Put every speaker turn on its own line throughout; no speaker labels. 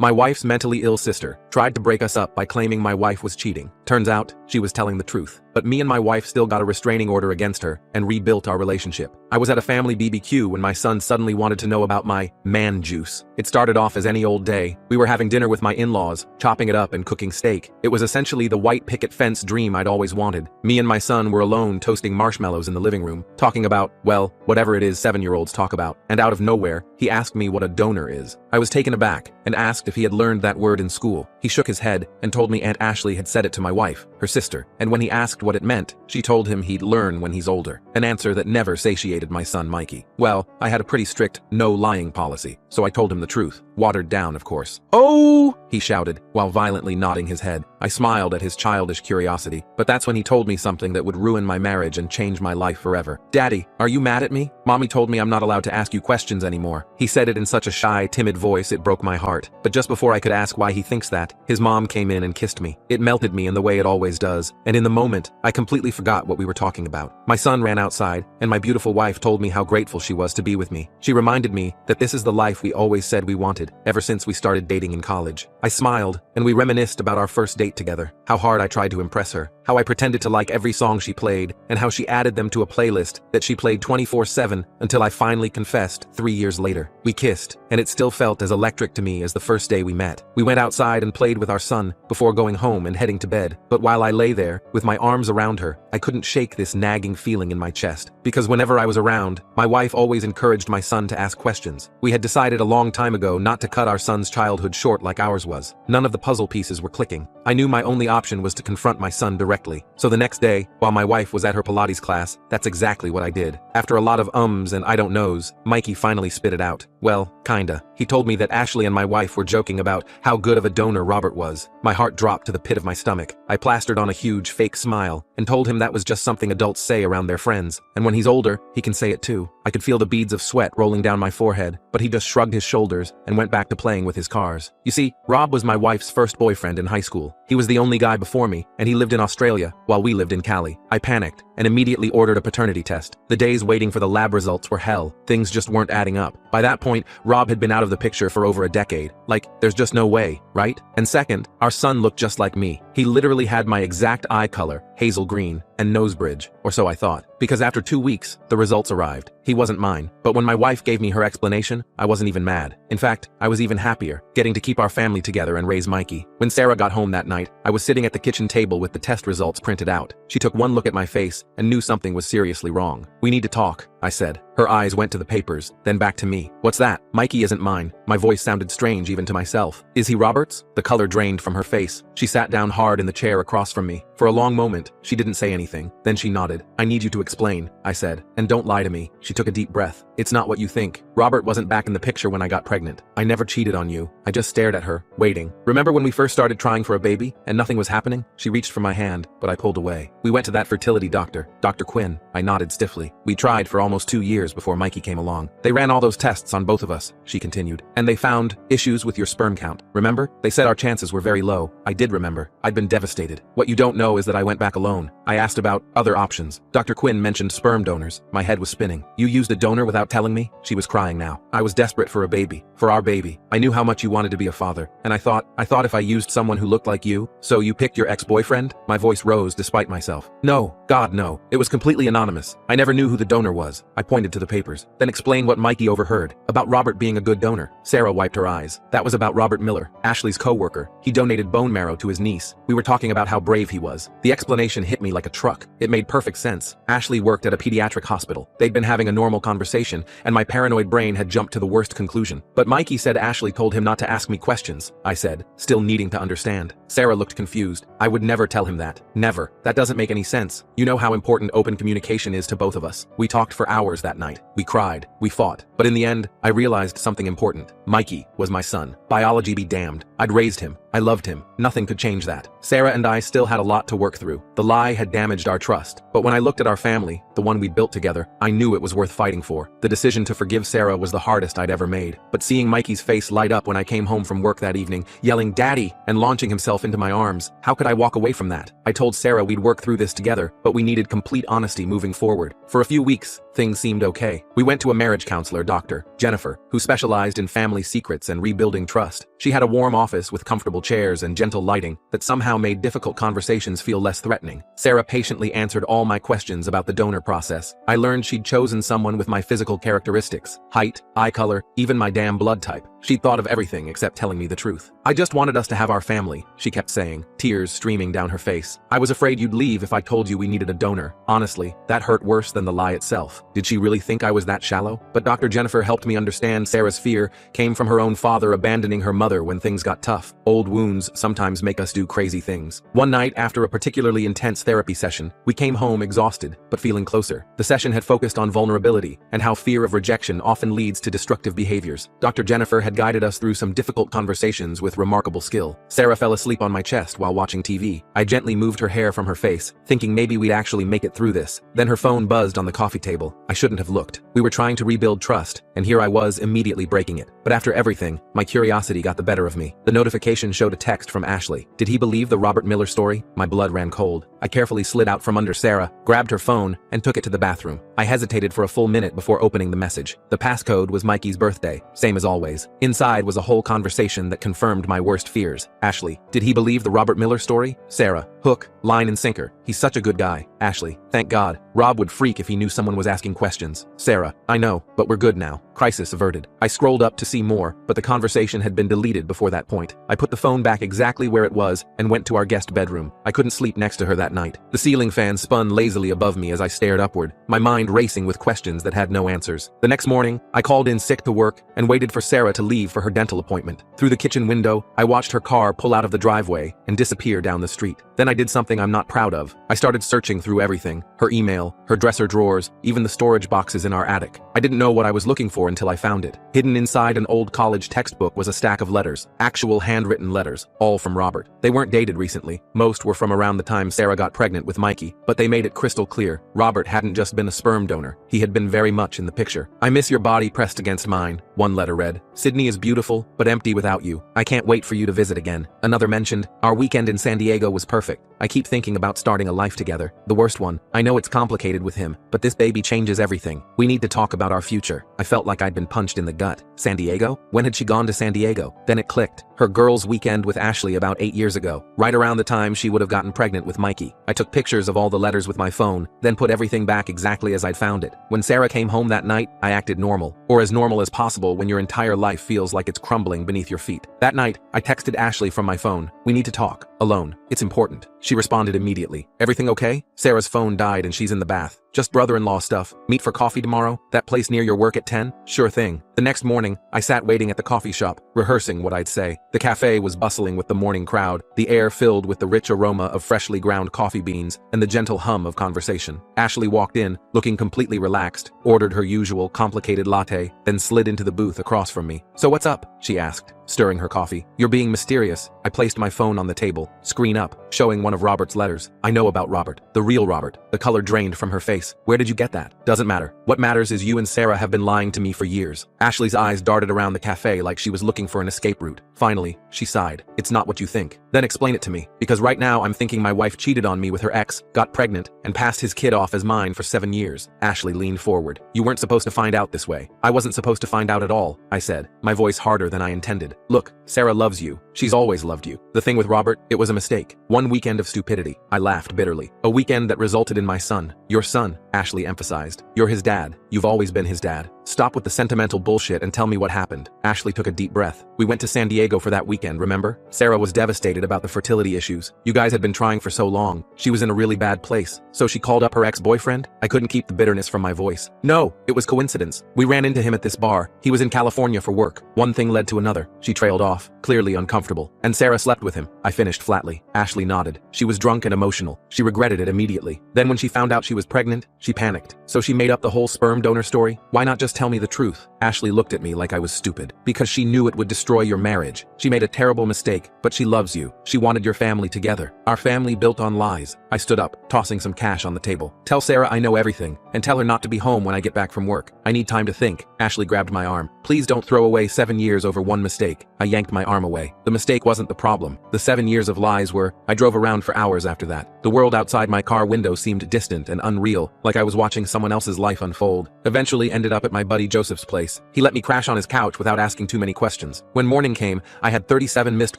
My wife's mentally ill sister tried to break us up by claiming my wife was cheating. Turns out, she was telling the truth. But me and my wife still got a restraining order against her and rebuilt our relationship. I was at a family BBQ when my son suddenly wanted to know about my man juice. It started off as any old day. We were having dinner with my in-laws, chopping it up and cooking steak. It was essentially the white picket fence dream I'd always wanted. Me and my son were alone toasting marshmallows in the living room, talking about, well, whatever it is 7-year-olds talk about. And out of nowhere, he asked me what a donor is. I was taken aback and asked if he had learned that word in school. He shook his head and told me Aunt Ashley had said it to my wife, her sister, and when he asked what it meant, she told him he'd learn when he's older, an answer that never satiated my son Mikey. Well, I had a pretty strict no lying policy, so I told him the truth, watered down of course. "Oh!" he shouted, while violently nodding his head. I smiled at his childish curiosity, but that's when he told me something that would ruin my marriage and change my life forever. "Daddy, are you mad at me? Mommy told me I'm not allowed to ask you questions anymore." He said it in such a shy, timid voice it broke my heart. But just before I could ask why he thinks that, his mom came in and kissed me. It melted me in the way it always does, and in the moment, I completely forgot what we were talking about. My son ran outside, and my beautiful wife told me how grateful she was to be with me. She reminded me that this is the life we always said we wanted, ever since we started dating in college. I smiled, and we reminisced about our first date together, how hard I tried to impress her, how I pretended to like every song she played, and how she added them to a playlist that she played 24/7 until I finally confessed 3 years later. We kissed, and it still felt as electric to me as the first day we met. We went outside and played with our son before going home and heading to bed, but while I lay there, with my arms around her, I couldn't shake this nagging feeling in my chest. Because whenever I was around, my wife always encouraged my son to ask questions. We had decided a long time ago not to cut our son's childhood short like ours was. None of the puzzle pieces were clicking. I knew my only option was to confront my son directly. So the next day, while my wife was at her Pilates class, that's exactly what I did. After a lot of ums and I don't knows, Mikey finally spit it out. Well, kinda. He told me that Ashley and my wife were joking about how good of a donor Robert was. My heart dropped to the pit of my stomach. I plastered on a huge fake smile and told him that was just something adults say around their friends, and when he's older, he can say it too. I could feel the beads of sweat rolling down my forehead, but he just shrugged his shoulders and went back to playing with his cars. You see, Rob was my wife's first boyfriend in high school. He was the only guy before me, and he lived in Australia while we lived in Cali. I panicked and immediately ordered a paternity test. The days waiting for the lab results were hell. Things just weren't adding up. By that point, Rob had been out of the picture for over a decade. Like, there's just no way, right? And second, our son looked just like me. He literally had my exact eye color, hazel green, and nose bridge, or so I thought. Because after 2 weeks, the results arrived. He wasn't mine. But when my wife gave me her explanation, I wasn't even mad. In fact, I was even happier, getting to keep our family together and raise Mikey. When Sarah got home that night, I was sitting at the kitchen table with the test results printed out. She took one look at my face and knew something was seriously wrong. "We need to talk," I said. Her eyes went to the papers, then back to me. "What's that?" "Mikey isn't mine." My voice sounded strange even to myself. "Is he Robert's?" The color drained from her face. She sat down hard in the chair across from me. For a long moment, she didn't say anything. Then she nodded. "I need you to explain," I said. "And don't lie to me." She took a deep breath. "It's not what you think. Robert wasn't back in the picture when I got pregnant. I never cheated on you." I just stared at her, waiting. "Remember when we first started trying for a baby, and nothing was happening?" She reached for my hand, but I pulled away. "We went to that fertility doctor, Dr. Quinn." I nodded stiffly. "We tried for almost 2 years before Mikey came along. They ran all those tests on both of us," she continued. "And they found issues with your sperm count. Remember? They said our chances were very low." I did remember. I'd been devastated. "What you don't know is that I went back alone." I asked about other options. Dr. Quinn mentioned sperm donors. My head was spinning. "You used a donor without telling me?" She was crying now. "I was desperate for a baby. For our baby. I knew how much you wanted to be a father. And I thought if I used someone who looked like you, so you picked your ex-boyfriend?" My voice rose despite myself. "No. God, no. It was completely anonymous. I never knew who the donor was." I pointed to the papers. "Then explain what Mikey overheard. About Robert being a good donor." Sarah wiped her eyes. "That was about Robert Miller, Ashley's co-worker. He donated bone marrow to his niece. We were talking about how brave he was." The explanation hit me like a truck. It made perfect sense. Ashley worked at a pediatric hospital. They'd been having a normal conversation, and my paranoid brain had jumped to the worst conclusion. "But Mikey said Ashley told him not to ask me questions," I said, still needing to understand. Sarah looked confused. "I would never tell him that. Never. That doesn't make any sense. You know how important open communication is to both of us." We talked for hours that night. We cried. We fought. But in the end, I realized something important. Mikey was my son. Biology be damned. I'd raised him. I loved him. Nothing could change that. Sarah and I still had a lot to work through. The lie had damaged our trust. But when I looked at our family, the one we'd built together, I knew it was worth fighting for. The decision to forgive Sarah was the hardest I'd ever made. But seeing Mikey's face light up when I came home from work that evening, yelling "Daddy!" and launching himself into my arms, how could I walk away from that? I told Sarah we'd work through this together, but we needed complete honesty moving forward. For a few weeks, things seemed okay. We went to a marriage counselor, Dr. Jennifer, who specialized in family secrets and rebuilding trust. She had a warm office with comfortable chairs and gentle lighting that somehow made difficult conversations feel less threatening. Sarah patiently answered all my questions about the donor process. I learned she'd chosen someone with my physical characteristics, height, eye color, even my damn blood type. She'd thought of everything except telling me the truth. I just wanted us to have our family, she kept saying, tears streaming down her face. I was afraid you'd leave if I told you we needed a donor. Honestly, that hurt worse than the lie itself. Did she really think I was that shallow? But Dr. Jennifer helped me understand Sarah's fear came from her own father abandoning her mother when things got tough. Old wounds sometimes make us do crazy things. One night, after a particularly intense therapy session, we came home exhausted, but feeling closer. The session had focused on vulnerability and how fear of rejection often leads to destructive behaviors. Dr. Jennifer had guided us through some difficult conversations with remarkable skill. Sarah fell asleep on my chest while watching TV. I gently moved her hair from her face, thinking maybe we'd actually make it through this. Then her phone buzzed on the coffee table. I shouldn't have looked. We were trying to rebuild trust, and here I was immediately breaking it. But after everything, my curiosity got the better of me. The notification showed a text from Ashley. Did he believe the Robert Miller story? My blood ran cold. I carefully slid out from under Sarah, grabbed her phone, and took it to the bathroom. I hesitated for a full minute before opening the message. The passcode was Mikey's birthday, same as always. Inside was a whole conversation that confirmed my worst fears. Ashley, did he believe the Robert Miller story? Sarah, hook, line and sinker. He's such a good guy. Ashley, thank God. Rob would freak if he knew someone was asking questions. Sarah, I know, but we're good now. Crisis averted. I scrolled up to see more, but the conversation had been deleted before that point. I put the phone back exactly where it was and went to our guest bedroom. I couldn't sleep next to her that night. The ceiling fan spun lazily above me as I stared upward, my mind racing with questions that had no answers. The next morning, I called in sick to work and waited for Sarah to leave for her dental appointment. Through the kitchen window, I watched her car pull out of the driveway and disappear down the street. Then I did something I'm not proud of. I started searching through everything, her email, her dresser drawers, even the storage boxes in our attic. I didn't know what I was looking for until I found it. Hidden inside an old college textbook was a stack of letters, actual handwritten letters, all from Robert. They weren't dated recently. Most were from around the time Sarah got pregnant with Mikey, but they made it crystal clear. Robert hadn't just been a sperm donor. He had been very much in the picture. I miss your body pressed against mine, one letter read. Sydney is beautiful, but empty without you. I can't wait for you to visit again. Another mentioned, our weekend in San Diego was perfect. I keep thinking about starting a life together. The worst one, I know it's complicated with him, but this baby changes everything. We need to talk about our future. I felt like I'd been punched in the gut. San Diego? When had she gone to San Diego? Then it clicked. Her girls' weekend with Ashley about 8 years ago, right around the time she would have gotten pregnant with Mikey. I took pictures of all the letters with my phone, then put everything back exactly as I'd found it. When Sarah came home that night, I acted normal, or as normal as possible when your entire life feels like it's crumbling beneath your feet. That night, I texted Ashley from my phone. We need to talk. Alone. It's important. She responded immediately. Everything okay? Sarah's phone died and she's in the bath. Just brother-in-law stuff. Meet for coffee tomorrow? That place near your work at 10? Sure thing. The next morning, I sat waiting at the coffee shop, rehearsing what I'd say. The cafe was bustling with the morning crowd, the air filled with the rich aroma of freshly ground coffee beans and the gentle hum of conversation. Ashley walked in, looking completely relaxed, ordered her usual complicated latte, then slid into the booth across from me. So what's up? She asked, stirring her coffee. You're being mysterious. I placed my phone on the table, screen up, showing one of Robert's letters. I know about Robert. The real Robert. The color drained from her face. Where did you get that? Doesn't matter. What matters is you and Sarah have been lying to me for years. Ashley's eyes darted around the cafe like she was looking for an escape route. Finally, she sighed. It's not what you think. Then explain it to me. Because right now I'm thinking my wife cheated on me with her ex, got pregnant, and passed his kid off as mine for 7 years. Ashley leaned forward. You weren't supposed to find out this way. I wasn't supposed to find out at all, I said, my voice harder than I intended. Look, Sarah loves you. She's always loved you. The thing with Robert, it was a mistake. One weekend of stupidity. I laughed bitterly. A weekend that resulted in my son. Your son, Ashley emphasized. You're his dad. You've always been his dad. Stop with the sentimental bullshit and tell me what happened. Ashley took a deep breath. We went to San Diego for that weekend, remember? Sarah was devastated about the fertility issues. You guys had been trying for so long. She was in a really bad place. So she called up her ex-boyfriend? I couldn't keep the bitterness from my voice. No, it was coincidence. We ran into him at this bar. He was in California for work. One thing led to another. She trailed off, clearly uncomfortable. And Sarah slept with him. I finished flatly. Ashley nodded. She was drunk and emotional. She regretted it immediately. Then when she found out she was pregnant, she panicked. So she made up the whole sperm donor story? Why not just tell me the truth? Ashley looked at me like I was stupid. Because she knew it would destroy your marriage. She made a terrible mistake, but she loves you. She wanted your family together. Our family built on lies. I stood up, tossing some cash on the table. Tell Sarah I know everything, and tell her not to be home when I get back from work. I need time to think. Ashley grabbed my arm. Please don't throw away 7 years over one mistake. I yanked my arm away. The mistake wasn't the problem. The 7 years of lies were. I drove around for hours after that. The world outside my car window seemed distant and unreal, like I was watching someone else's life unfold. Eventually ended up at my buddy Joseph's place. He let me crash on his couch without asking too many questions. When morning came, I had 37 missed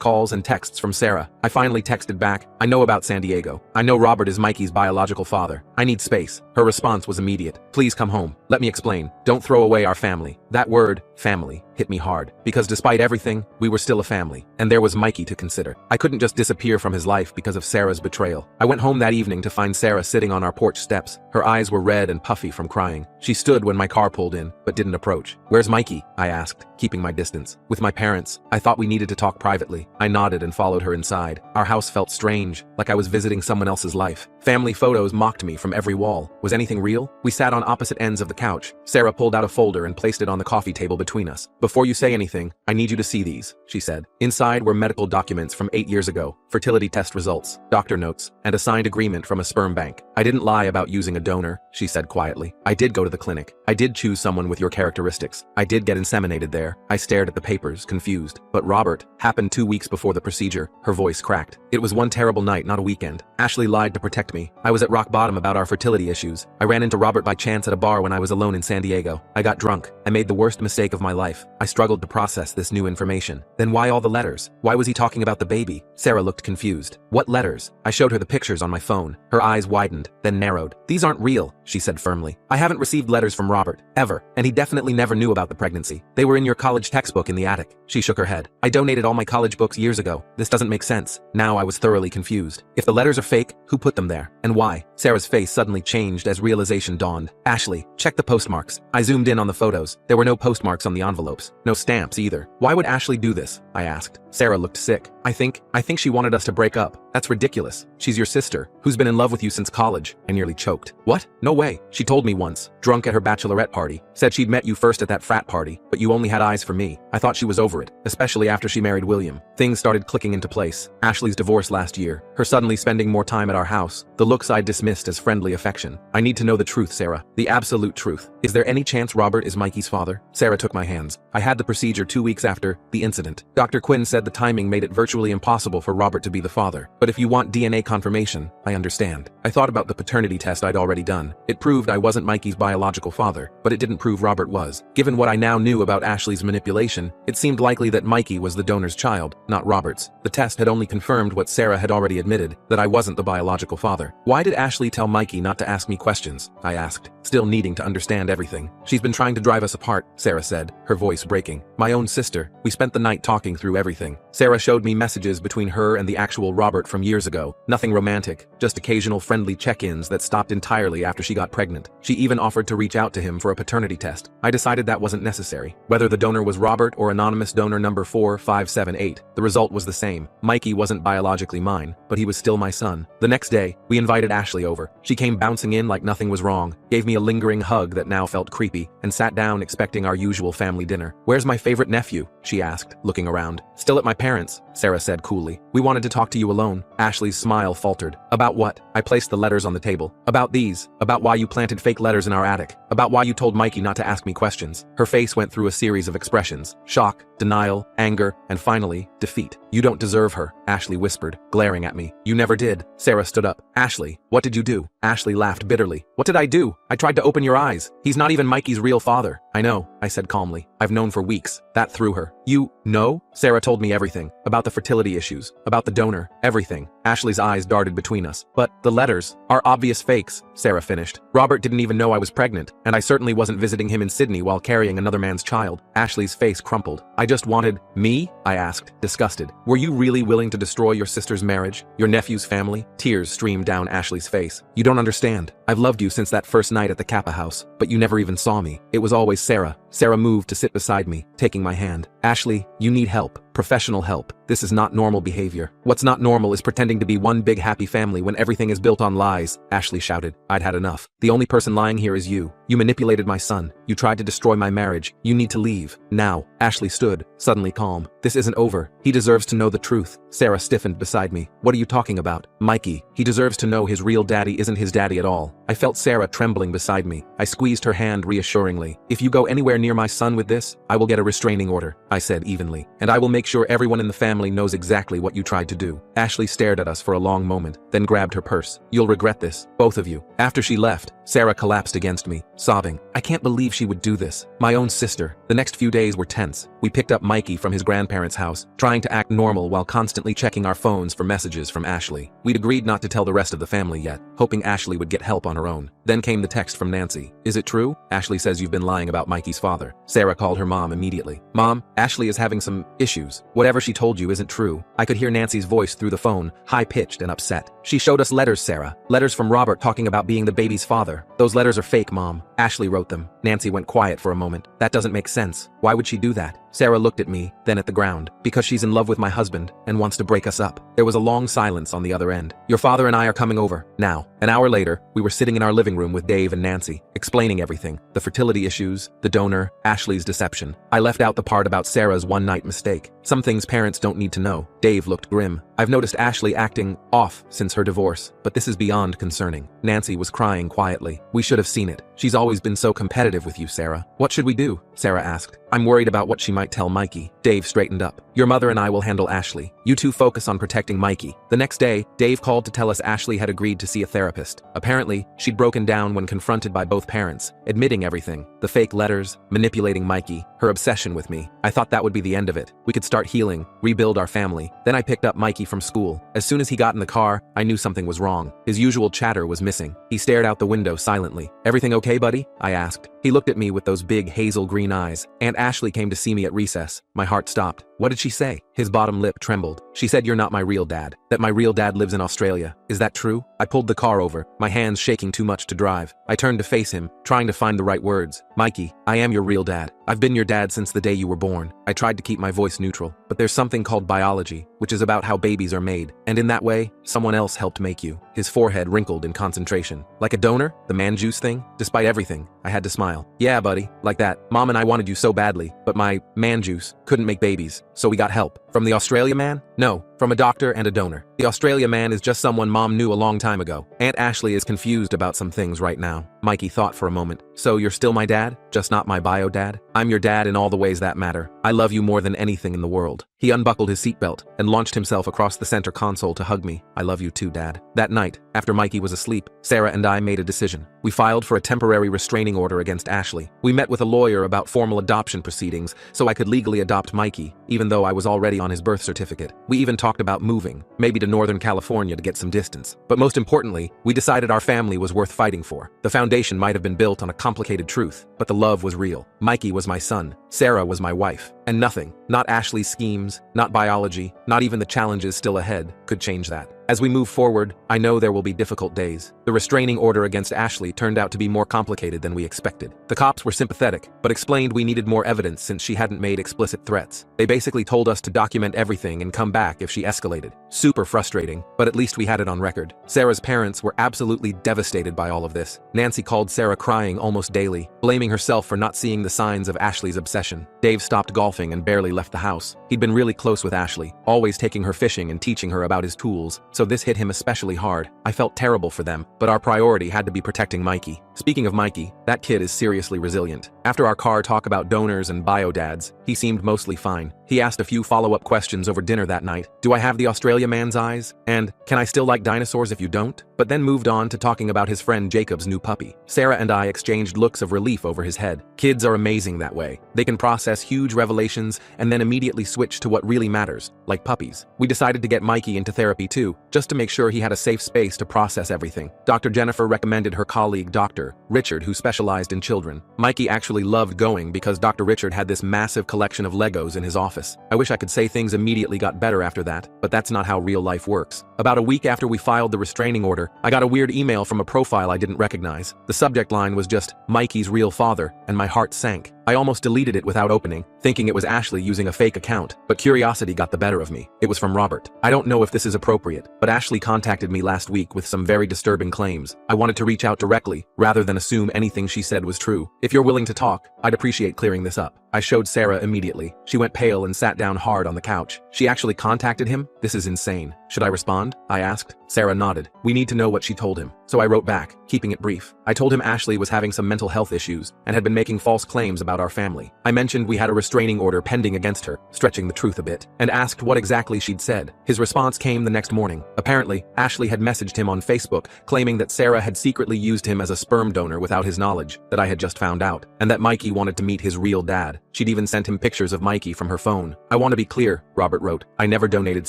calls and texts from Sarah. I finally texted back, "I know about San Diego. I know Robert is Mikey's biological father. I need space." Her response was immediate. "Please come home. Let me explain. Don't throw away our family." That word, family, hit me hard, because despite everything, we were still a family, and there was Mikey to consider. I couldn't just disappear from his life because of Sarah's betrayal. I went home that evening to find Sarah sitting on our porch steps. Her eyes were red and puffy from crying. She stood when my car pulled in, but didn't approach. "Where's Mikey?" I asked, keeping my distance. "With my parents. I thought we needed to talk privately." I nodded and followed her inside. Our house felt strange, like I was visiting someone else's life. Family photos mocked me from every wall. Was anything real? We sat on opposite ends of the couch. Sarah pulled out a folder and placed it on the coffee table between us. "Before you say anything, I need you to see these," she said. Inside were medical documents from 8 years ago, fertility test results, doctor notes, and a signed agreement from a sperm bank. "I didn't lie about using a donor," she said quietly. "I did go to the clinic. I did choose someone with your characteristics. I did get inseminated there." I stared at the papers, confused. "But Robert," happened 2 weeks before the procedure. Her voice cracked. "It was one terrible night, not a weekend. Ashley lied to protect me. I was at rock bottom about our fertility issues. I ran into Robert by chance at a bar when I was alone in San Diego. I got drunk. I made the worst mistake of my life. I struggled to process this new information. Then why all the letters? Why was he talking about the baby?" Sarah looked confused. "What letters?" I showed her the pictures on my phone. Her eyes widened, then narrowed. "These aren't real," she said firmly. "I haven't received letters from Robert, ever, and he definitely never knew about the pregnancy. They were in your college textbook in the attic." She shook her head. "I donated all my college books years ago. This doesn't make sense." Now I was thoroughly confused. If the letters are fake, who put them there? And why? Sarah's face suddenly changed as realization dawned. "Ashley, check the postmarks." I zoomed in on the photos. There were no postmarks on the envelopes. No stamps either. "Why would Ashley do this?" I asked. Sarah looked sick. I think she wanted us to break up. That's ridiculous. She's your sister, who's been in love with you since college." I nearly choked. "What? No way. She told me once, drunk at her bachelorette party. Said she'd met you first at that frat party, but you only had eyes for me. I thought she was over it, especially after she married William." Things started clicking into place. Ashley's divorce last year, her suddenly spending more time at our house, the looks I dismissed as friendly affection. "I need to know the truth, Sarah. The absolute truth. Is there any chance Robert is Mikey's father?" Sarah took my hands. "I had the procedure 2 weeks after the incident. Dr. Quinn said the timing made it virtually impossible for Robert to be the father. But if you want DNA confirmation, I understand." I thought about the paternity test I'd already done. It proved I wasn't Mikey's biological father, but it didn't prove Robert was. Given what I now knew about Ashley's manipulation, it seemed likely that Mikey was the donor's child, not Robert's. The test had only confirmed what Sarah had already admitted, that I wasn't the biological father. "Why did Ashley tell Mikey not to ask me questions?" I asked, still needing to understand everything. "She's been trying to drive us apart," Sarah said, her voice breaking. "My own sister. We spent the night talking through everything." Sarah showed me messages between her and the actual Robert from years ago. Nothing romantic, just occasional friendly check-ins that stopped entirely after she got pregnant. She even offered to reach out to him for a paternity test. I decided that wasn't necessary. Whether the donor was Robert or anonymous donor number 4578, the result was the same. Mikey wasn't biologically mine, but he was still my son. The next day, we invited Ashley over. She came bouncing in like nothing was wrong, gave me a lingering hug that now felt creepy, and sat down expecting our usual family dinner. "Where's my favorite nephew?" she asked, looking around. "Still at my parents'," Sarah said coolly. "We wanted to talk to you alone." Ashley's smile faltered. "About what?" I placed the letters on the table. "About these. About why you planted fake letters in our attic. About why you told Mikey not to ask me questions." Her face went through a series of expressions. Shock, denial, anger, and finally, defeat. "You don't deserve her," Ashley whispered, glaring at me. "You never did." Sarah stood up. "Ashley, what did you do?" Ashley laughed bitterly. "What did I do? I tried to open your eyes. He's not even Mikey's real father." "I know," I said calmly. "I've known for weeks." That threw her. "You know?" Sarah told me everything. About the fertility issues. About the donor. Everything. Ashley's eyes darted between us. "But the letters are obvious fakes," Sarah finished. "Robert didn't even know I was pregnant, and I certainly wasn't visiting him in Sydney while carrying another man's child." Ashley's face crumpled. "I just wanted me?" I asked, disgusted. "Were you really willing to destroy your sister's marriage? Your nephew's family?" Tears streamed down Ashley's face. "You don't understand. I've loved you since that first night at the Kappa house, but you never even saw me. It was always Sarah." Sarah moved to sit beside me, taking my hand. "Ashley, you need help. Professional help. This is not normal behavior. What's not normal is pretending to be one big happy family when everything is built on lies," Ashley shouted. I'd had enough. "The only person lying here is you. You manipulated my son. You tried to destroy my marriage. You need to leave. Now." Ashley stood, suddenly calm. "This isn't over. He deserves to know the truth." Sarah stiffened beside me. "What are you talking about?" "Mikey. He deserves to know his real daddy isn't his daddy at all." I felt Sarah trembling beside me. I squeezed her hand reassuringly. "If you go anywhere near my son with this, I will get a restraining order," I said evenly. "And I will make sure everyone in the family knows exactly what you tried to do." Ashley stared at us for a long moment, then grabbed her purse. "You'll regret this, both of you." After she left, Sarah collapsed against me. sobbing. I can't believe she would do this. My own sister. The next few days were tense. We picked up Mikey from his grandparents' house, trying to act normal while constantly checking our phones for messages from Ashley. We'd agreed not to tell the rest of the family yet, hoping Ashley would get help on her own. Then came the text from Nancy. Is it true? Ashley says you've been lying about Mikey's father. Sarah called her mom immediately. Mom, Ashley is having some issues. Whatever she told you isn't true. I could hear Nancy's voice through the phone, high-pitched and upset. She showed us letters, Sarah. Letters from Robert talking about being the baby's father. Those letters are fake, Mom. Ashley wrote them. Nancy went quiet for a moment. That doesn't make sense. Why would she do that? Sarah looked at me, then at the ground. Because she's in love with my husband and wants to break us up. There was a long silence on the other end. Your father and I are coming over. Now. An hour later, we were sitting in our living room with Dave and Nancy, explaining everything. The fertility issues, the donor, Ashley's deception. I left out the part about Sarah's one-night mistake. Some things parents don't need to know. Dave looked grim. I've noticed Ashley acting off since her divorce, but this is beyond concerning. Nancy was crying quietly. We should have seen it. She's always been so competitive with you, Sarah. What should we do? Sarah asked. I'm worried about what she might tell Mikey. Dave straightened up. Your mother and I will handle Ashley. You two focus on protecting Mikey. The next day, Dave called to tell us Ashley had agreed to see a therapist. Apparently, she'd broken down when confronted by both parents, admitting everything. The fake letters, manipulating Mikey, her obsession with me. I thought that would be the end of it. We could start healing, rebuild our family. Then I picked up Mikey from school. As soon as he got in the car, I knew something was wrong. His usual chatter was missing. He stared out the window silently. Everything okay, buddy? I asked. He looked at me with those big hazel green eyes. Aunt Ashley came to see me at recess. My heart stopped. What did she say? His bottom lip trembled. She said you're not my real dad. That my real dad lives in Australia. Is that true? I pulled the car over, my hands shaking too much to drive. I turned to face him, trying to find the right words. Mikey, I am your real dad. I've been your dad since the day you were born. I tried to keep my voice neutral, but there's something called biology, which is about how babies are made. And in that way, someone else helped make you. His forehead wrinkled in concentration. Like a donor? The man juice thing? Despite everything, I had to smile. Yeah, buddy, like that. Mom and I wanted you so badly, but my man juice couldn't make babies, so we got help. From the Australia man? No, from a doctor and a donor. The Australia man is just someone Mom knew a long time ago. Aunt Ashley is confused about some things right now. Mikey thought for a moment. So you're still my dad? Just not my bio dad? I'm your dad in all the ways that matter. I love you more than anything in the world. He unbuckled his seatbelt and launched himself across the center console to hug me. I love you too, Dad. That night, after Mikey was asleep, Sarah and I made a decision. We filed for a temporary restraining order against Ashley. We met with a lawyer about formal adoption proceedings so I could legally adopt Mikey, even though I was already on his birth certificate. We even talked about moving, maybe to Northern California to get some distance. But most importantly, we decided our family was worth fighting for. The foundation might have been built on a complicated truth, but the love was real. Mikey was my son. Sarah was my wife. And nothing, not Ashley's schemes, not biology, not even the challenges still ahead, could change that. As we move forward, I know there will be difficult days. The restraining order against Ashley turned out to be more complicated than we expected. The cops were sympathetic, but explained we needed more evidence since she hadn't made explicit threats. They basically told us to document everything and come back if she escalated. Super frustrating, but at least we had it on record. Sarah's parents were absolutely devastated by all of this. Nancy called Sarah crying almost daily, blaming herself for not seeing the signs of Ashley's obsession. Dave stopped golfing and barely left the house. He'd been really close with Ashley, always taking her fishing and teaching her about his tools. So this hit him especially hard. I felt terrible for them, but our priority had to be protecting Mikey. Speaking of Mikey, that kid is seriously resilient. After our car talk about donors and bio-dads, he seemed mostly fine. He asked a few follow-up questions over dinner that night. Do I have the Australia man's eyes? And, can I still like dinosaurs if you don't? But then moved on to talking about his friend Jacob's new puppy. Sarah and I exchanged looks of relief over his head. Kids are amazing that way. They can process huge revelations and then immediately switch to what really matters, like puppies. We decided to get Mikey into therapy too, just to make sure he had a safe space to process everything. Dr. Jennifer recommended her colleague Dr. Richard, who specialized in children. Mikey actually loved going because Dr. Richard had this massive collection of Legos in his office. I wish I could say things immediately got better after that, but that's not how real life works. About a week after we filed the restraining order, I got a weird email from a profile I didn't recognize. The subject line was just, Mikey's real father, and my heart sank. I almost deleted it without opening, thinking it was Ashley using a fake account, but curiosity got the better of me. It was from Robert. I don't know if this is appropriate, but Ashley contacted me last week with some very disturbing claims. I wanted to reach out directly, rather than assume anything she said was true. If you're willing to talk, I'd appreciate clearing this up. I showed Sarah immediately. She went pale and sat down hard on the couch. She actually contacted him? This is insane. Should I respond? I asked. Sarah nodded. We need to know what she told him. So I wrote back, keeping it brief. I told him Ashley was having some mental health issues and had been making false claims about our family. I mentioned we had a restraining order pending against her, stretching the truth a bit, and asked what exactly she'd said. His response came the next morning. Apparently, Ashley had messaged him on Facebook, claiming that Sarah had secretly used him as a sperm donor without his knowledge, that I had just found out, and that Mikey wanted to meet his real dad. She'd even sent him pictures of Mikey from her phone. I want to be clear, Robert wrote. I never donated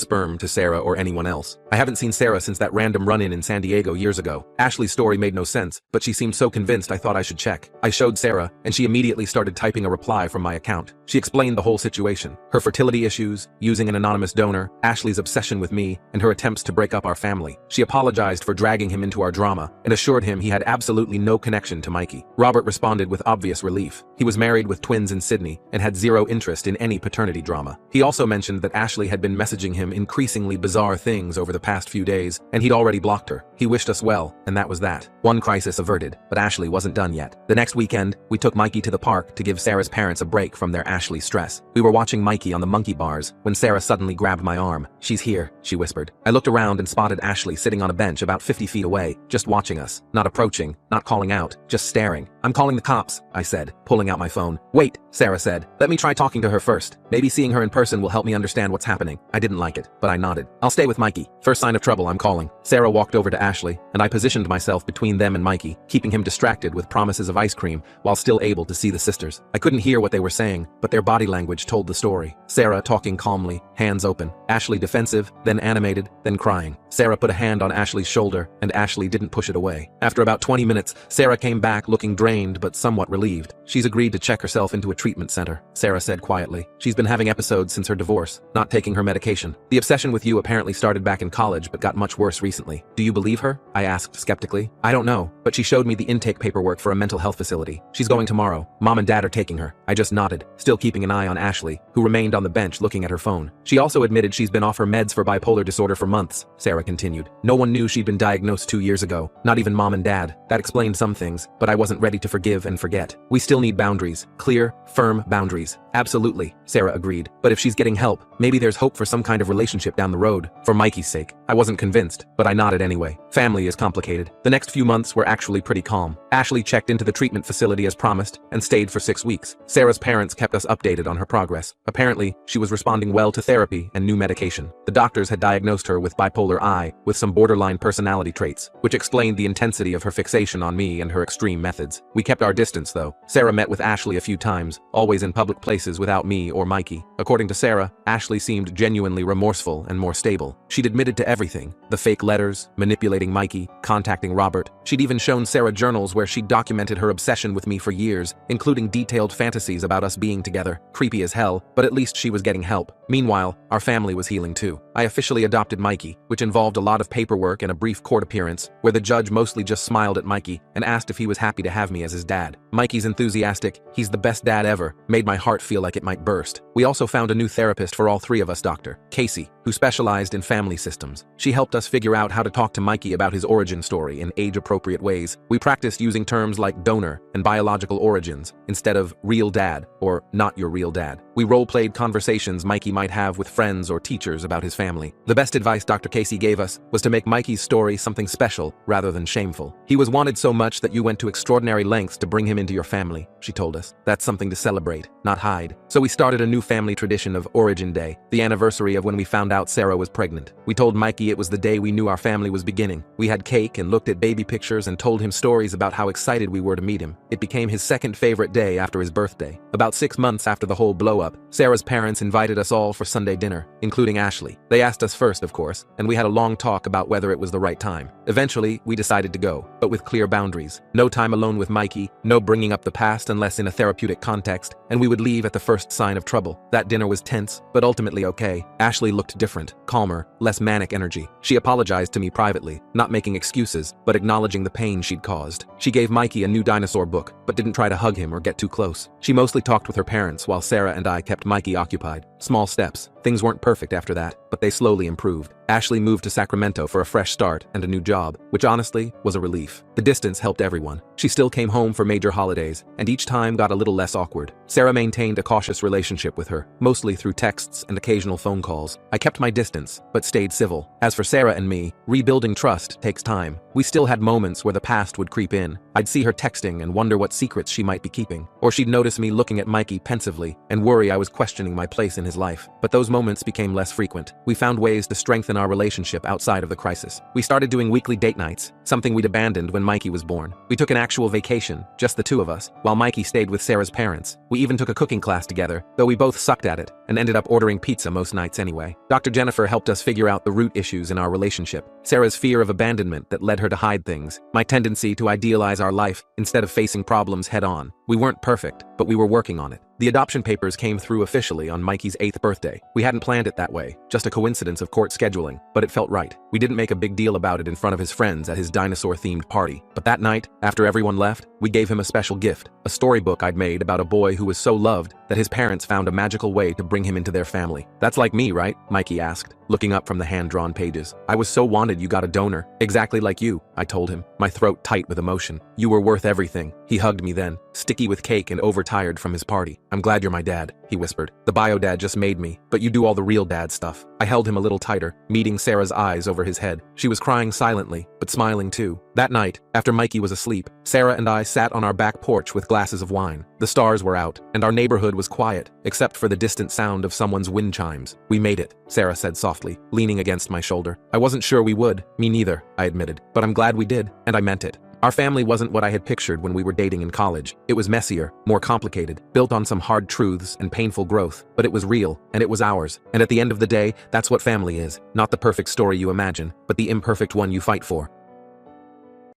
sperm to Sarah or anyone else. I haven't seen Sarah since that random run-in in San Diego years ago. Ashley's story made no sense, but she seemed so convinced I thought I should check. I showed Sarah, and she immediately started typing a reply from my account. She explained the whole situation, her fertility issues, using an anonymous donor, Ashley's obsession with me, and her attempts to break up our family. She apologized for dragging him into our drama, and assured him he had absolutely no connection to Mikey. Robert responded with obvious relief. He was married with twins in Sydney, and had zero interest in any paternity drama. He also mentioned that Ashley had been messaging him increasingly bizarre things over the past few days, and he'd already blocked her. He wished us well, and that was that. One crisis averted, but Ashley wasn't done yet. The next weekend, we took Mikey to the park to give Sarah's parents a break from their Ashley stress. We were watching Mikey on the monkey bars when Sarah suddenly grabbed my arm. She's here, she whispered. I looked around and spotted Ashley sitting on a bench about 50 feet away, just watching us, not approaching, not calling out, just staring. I'm calling the cops, I said, pulling out my phone. Wait, Sarah said. Let me try talking to her first. Maybe seeing her in person will help me understand what's happening. I didn't like it, but I nodded. I'll stay with Mikey. First sign of trouble, I'm calling. Sarah walked over to Ashley, and I positioned myself between them and Mikey, keeping him distracted with promises of ice cream while still able to see the sisters. I couldn't hear what they were saying, but their body language told the story. Sarah talking calmly, hands open. Ashley defensive, then animated, then crying. Sarah put a hand on Ashley's shoulder, and Ashley didn't push it away. After about 20 minutes, Sarah came back looking drained but somewhat relieved. She's agreed to check herself into a treatment center, Sarah said quietly. She's been having episodes since her divorce, not taking her medication. The obsession with you apparently started back in college but got much worse recently. Do you believe her? I asked skeptically. I don't know, but she showed me the intake paperwork for a mental health facility. She's going tomorrow. Mom and Dad are taking her. I just nodded, still keeping an eye on Ashley, who remained on the bench looking at her phone. She also admitted she's been off her meds for bipolar disorder for months, Sarah continued. No one knew she'd been diagnosed 2 years ago, not even Mom and Dad. That explained some things, but I wasn't ready to forgive and forget. We still need boundaries. Clear, firm boundaries. Absolutely, Sarah agreed. But if she's getting help, maybe there's hope for some kind of relationship down the road. For Mikey's sake. I wasn't convinced, but I nodded anyway. Family is complicated. The next few months were actually pretty calm. Ashley checked into the treatment facility as promised and stayed for 6 weeks. Sarah's parents kept us updated on her progress. Apparently, she was responding well to therapy and new medication. The doctors had diagnosed her with bipolar I, with some borderline personality traits, which explained the intensity of her fixation on me and her extreme methods. We kept our distance though. Sarah met with Ashley a few times, always in public places without me or Mikey. According to Sarah, Ashley seemed genuinely remorseful and more stable. She'd admitted to everything. The fake letters, manipulating Mikey, contacting Robert. She'd even shown Sarah journals where she'd documented her obsession with me for years, including detailed fantasies about us being together. Creepy as hell, but at least she was getting help. Meanwhile, our family was healing too. I officially adopted Mikey, which involved a lot of paperwork and a brief court appearance, where the judge mostly just smiled at Mikey and asked if he was happy to have me as his dad. Mikey's enthusiastic, he's the best dad ever, made my heart feel like it might burst. We also found a new therapist for all three of us, Dr. Casey, who specialized in family systems. She helped us figure out how to talk to Mikey about his origin story in age-appropriate ways. We practiced using terms like donor and biological origins instead of real dad or not your real dad. We role-played conversations Mikey might have with friends or teachers about his family. The best advice Dr. Casey gave us was to make Mikey's story something special rather than shameful. He was wanted so much that you went to extraordinary lengths to bring him into your family, she told us. That's something to celebrate, not hide. So we started a new family tradition of Origin Day, the anniversary of when we found out Sarah was pregnant. We told Mikey it was the day we knew our family was beginning. We had cake and looked at baby pictures and told him stories about how excited we were to meet him. It became his second favorite day after his birthday. About 6 months after the whole blow-up, Sarah's parents invited us all for Sunday dinner, including Ashley. They asked us first, of course, and we had a long talk about whether it was the right time. Eventually, we decided to go, but with clear boundaries. No time alone with Mikey, no bringing up the past unless in a therapeutic context, and we would leave at the first sign of trouble. That dinner was tense, but ultimately okay. Ashley looked different, calmer, less manic energy. She apologized to me privately, not making excuses, but acknowledging the pain she'd caused. She gave Mikey a new dinosaur book, but didn't try to hug him or get too close. She mostly talked with her parents while Sarah and I kept Mikey occupied. Small steps. Things weren't perfect after that, but they slowly improved. Ashley moved to Sacramento for a fresh start and a new job, which honestly was a relief. The distance helped everyone. She still came home for major holidays, and each time got a little less awkward. Sarah maintained a cautious relationship with her, mostly through texts and occasional phone calls. I kept my distance, but stayed civil. As for Sarah and me, rebuilding trust takes time. We still had moments where the past would creep in. I'd see her texting and wonder what secrets she might be keeping. Or she'd notice me looking at Mikey pensively and worry I was questioning my place in his life. But those moments became less frequent. We found ways to strengthen our relationship outside of the crisis. We started doing weekly date nights, something we'd abandoned when Mikey was born. We took an actual vacation, just the two of us, while Mikey stayed with Sarah's parents. We even took a cooking class together, though we both sucked at it, and ended up ordering pizza most nights anyway. Dr. Jennifer helped us figure out the root issues in our relationship. Sarah's fear of abandonment that led her to hide things, my tendency to idealize our life instead of facing problems head on. We weren't perfect, but we were working on it. The adoption papers came through officially on Mikey's 8th birthday. We hadn't planned it that way, just a coincidence of court scheduling, but it felt right. We didn't make a big deal about it in front of his friends at his dinosaur-themed party. But that night, after everyone left, we gave him a special gift, a storybook I'd made about a boy who was so loved that his parents found a magical way to bring him into their family. "That's like me, right?" Mikey asked, looking up from the hand-drawn pages. "I was so wanted you got a donor. Exactly like you," I told him, my throat tight with emotion. "You were worth everything." He hugged me then, sticky with cake and overtired from his party. "I'm glad you're my dad," he whispered. "The bio dad just made me, but you do all the real dad stuff." I held him a little tighter, meeting Sarah's eyes over his head. She was crying silently, but smiling too. That night, after Mikey was asleep, Sarah and I sat on our back porch with glasses of wine. The stars were out, and our neighborhood was quiet, except for the distant sound of someone's wind chimes. "We made it," Sarah said softly, leaning against my shoulder. "I wasn't sure we would." "Me neither," I admitted, "but I'm glad we did, and I meant it." Our family wasn't what I had pictured when we were dating in college. It was messier, more complicated, built on some hard truths and painful growth, but it was real, and it was ours. And at the end of the day, that's what family is. Not the perfect story you imagine, but the imperfect one you fight for.